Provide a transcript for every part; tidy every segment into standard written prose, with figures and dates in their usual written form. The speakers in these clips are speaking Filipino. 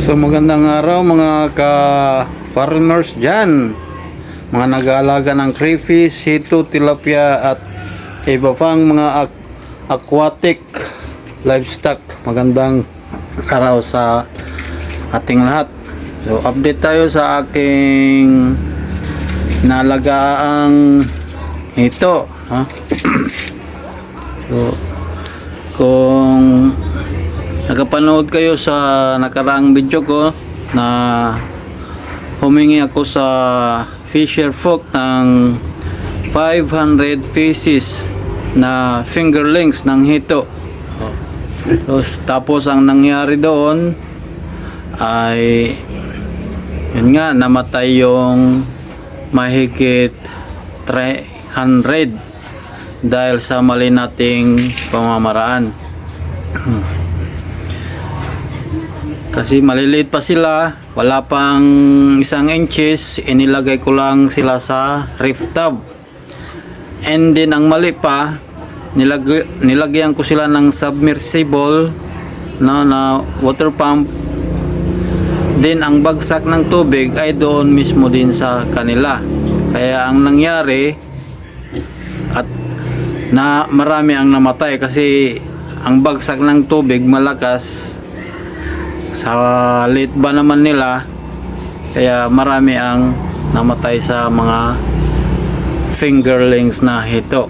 So magandang araw mga ka-farmers dyan, mga nag-aalaga ng crayfish, sito, tilapia at iba pang mga aquatic livestock. Magandang araw sa ating lahat. So update tayo sa aking nalagaang ito, ha? So kung nakapanood kayo sa nakaraang video ko na humingi ako sa Fisher Folk ng 500 pieces na fingerlings ng hito. So, tapos ang nangyari doon ay yun nga, namatay yung mahigit 300 dahil sa mali nating pamamaraan. Kasi maliliit pa sila, wala pang 1 inches, inilagay ko lang sila sa reef tub. And then ang mali pa, nilagyan ko sila ng submersible na water pump. Then ang bagsak ng tubig ay doon mismo din sa kanila. Kaya ang nangyari at na marami ang namatay kasi ang bagsak ng tubig malakas. Sa late ba naman nila, kaya marami ang namatay sa mga fingerlings na hito.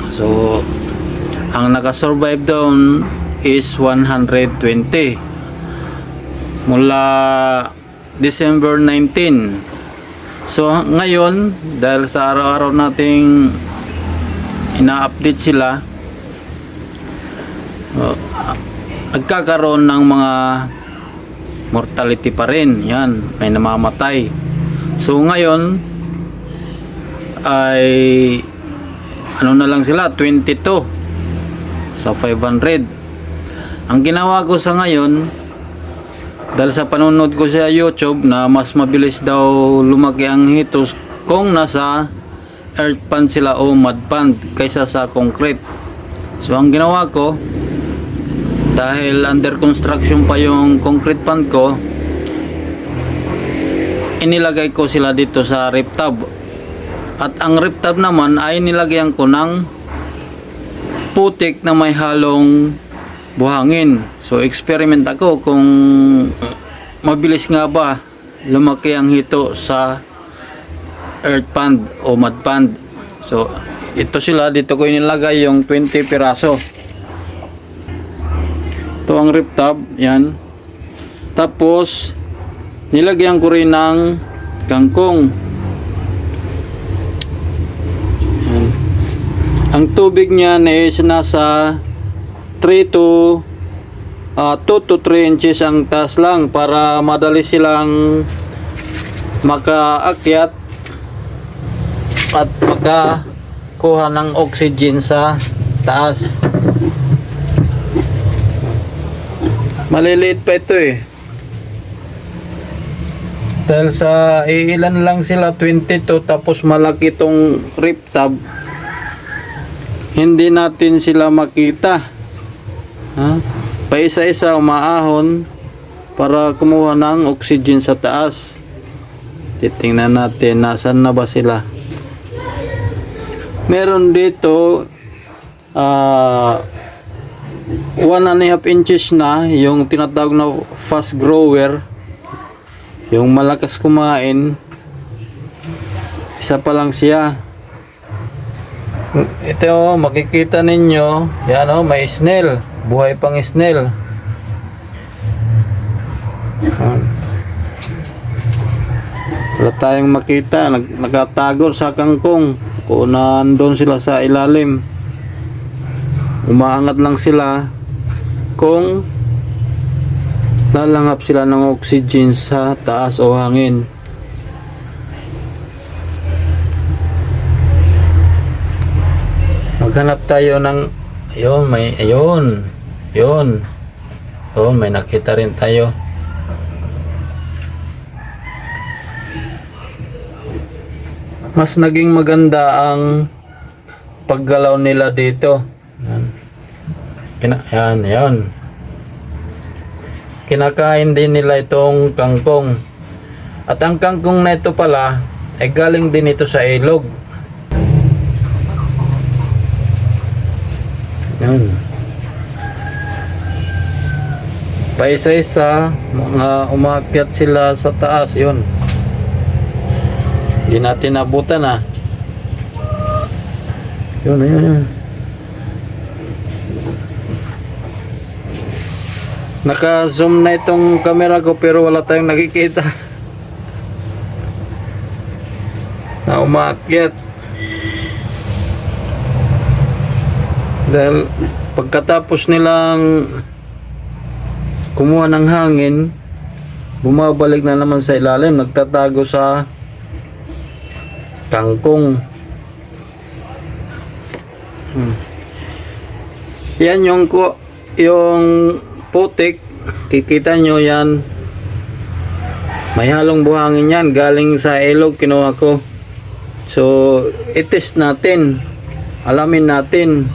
So ang nakasurvive doon is 120 mula December 19. So ngayon, dahil sa araw-araw nating ina-update sila, nagkakaroon ng mga mortality pa rin. Yan, may namamatay. So ngayon ay ano na lang sila, 22 sa 500. Ang ginawa ko sa ngayon, dahil sa panonood ko sa YouTube na mas mabilis daw lumaki ang hitos kung nasa earth pond sila o mud pond kaysa sa concrete. So ang ginawa ko, dahil under construction pa yung concrete pond ko, inilagay ko sila dito sa reef tub. At ang reef tub naman ay nilagyan ko ng putik na may halong buhangin. So experiment ako kung mabilis nga ba lumaki ang hito sa earth pond o mud pond. So ito sila, dito ko inilagay yung 20 piraso. Ito ang reef tub, yan. Tapos nilagyan ko rin ng kangkong. Yan. Ang tubig niyan is nasa 2 to 3 inches ang taas lang para madali silang makaakyat at makakuha ng oxygen sa taas. Maliliit pa ito eh. Dahil sa ilan lang sila, 22, tapos malaki itong reef tub, hindi natin sila makita. Ha? Pa isa-isa umaahon para kumuha ng oxygen sa taas. Titingnan natin nasan na ba sila. Meron dito 1.5 inches na yung tinatawag na fast grower, yung malakas kumain. Isa pa lang siya. Ito, makikita ninyo, yan o, may snail, buhay pang snail. Wala tayong makita, nagatago sa kangkong o nandun sila sa ilalim. Umaangat lang sila kung lalanghap sila ng oxygen sa taas o hangin. Maghanap tayo ng ayun, may nakita rin tayo. Mas naging maganda ang paggalaw nila dito. Yan. Yan. kinakain din nila itong kangkong. At ang kangkong na ito pala ay galing din ito sa ilog. Yan. Paisa-isa, mga umakyat sila sa taas, yun. Hindi natin nabutan ah. Yun, yun. Naka-zoom na itong camera ko pero wala tayong nakikita. Na umakyat. Dahil pagkatapos nilang kumuha ng hangin, bumabalik na naman sa ilalim, nagtatago sa kangkong. Yan yung putik, kikita nyo yan, may halong buhangin yan, galing sa ilog kinuha ko. So i-test natin, alamin natin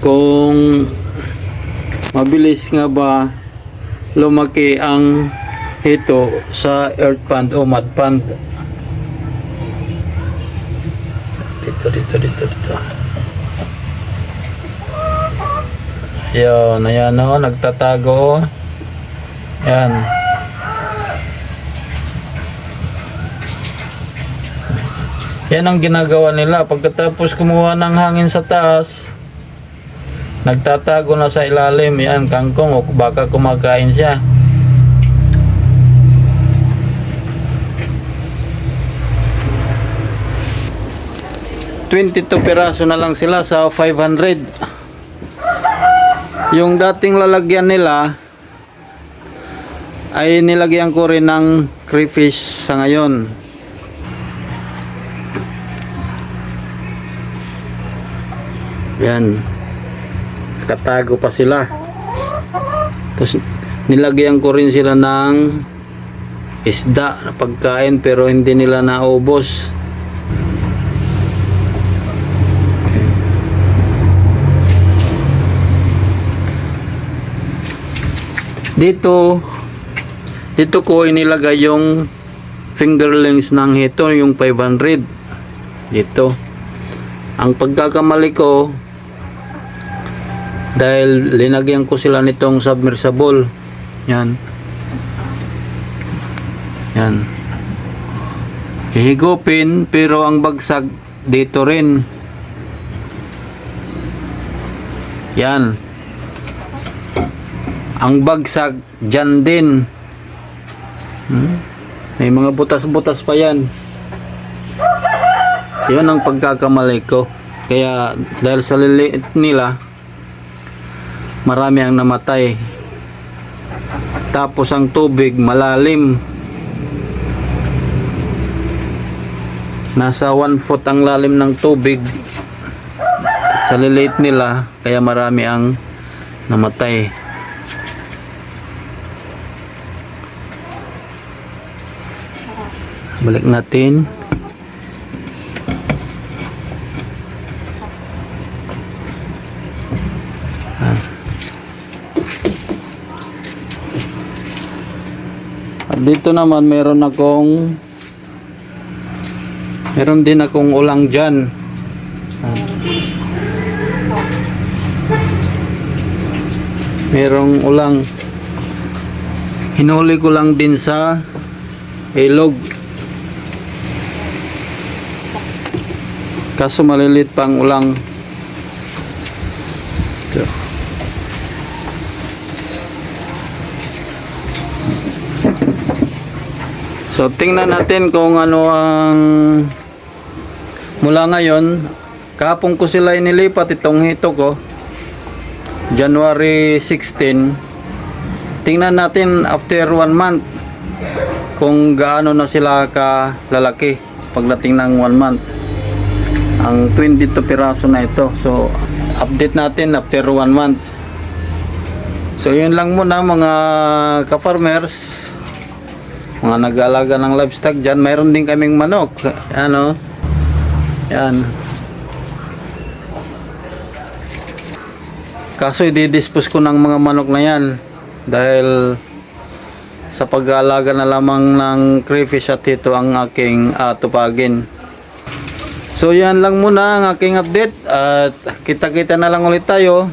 kung mabilis nga ba lumaki ang hito sa earth pond o mud pond. Dito. Yun, ayan o, nagtatago. Yan. Yan ang ginagawa nila. Pagkatapos kumuha ng hangin sa taas, nagtatago na sa ilalim. Yan, kangkong o baka kumakain siya. $22 piraso na lang sila sa 500. Yung dating lalagyan nila ay nilagyan ko rin ng crayfish sa ngayon. Yan. Katago pa sila. Tapos nilagyan ko rin sila ng isda na pagkain pero hindi nila naubos. Dito ko inilagay yung fingerlings ng hito, yung 500 dito. Ang pagkakamali ko, dahil linagyan ko sila nitong submersible, yan hihigupin pero ang bagsag dito rin, yan. Ang bagsag dyan din. May mga butas-butas pa yan. Yun ang pagkakamali ko. Kaya dahil sa liliit nila, marami ang namatay. Tapos ang tubig malalim. Nasa 1 foot ang lalim ng tubig. Sa liliit nila, kaya marami ang namatay. Balik natin. At dito naman meron din akong ulang dyan. Merong ulang. Hinuli ko lang din sa ilog. Kaso malilit pang ulang. Ito. So tingnan natin kung ano ang mula ngayon. Kahapon ko sila inilipat itong hito ko, January 16. Tingnan natin after 1 month kung gaano na sila kalalaki pagdating ng 1 month. Ang 22 piraso na ito. So update natin after 1 month. So yun lang muna mga ka-farmers, mga nag-aalaga ng livestock dyan. Mayroon din kaming manok. Ano? Yan. Kaso i-dispose ko ng mga manok na yan dahil sa pag-aalaga na lamang ng crayfish at ito ang aking tupagin. So yan lang muna ang aking update at kita-kita na lang ulit tayo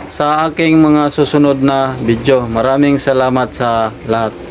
sa aking mga susunod na video. Maraming salamat sa lahat.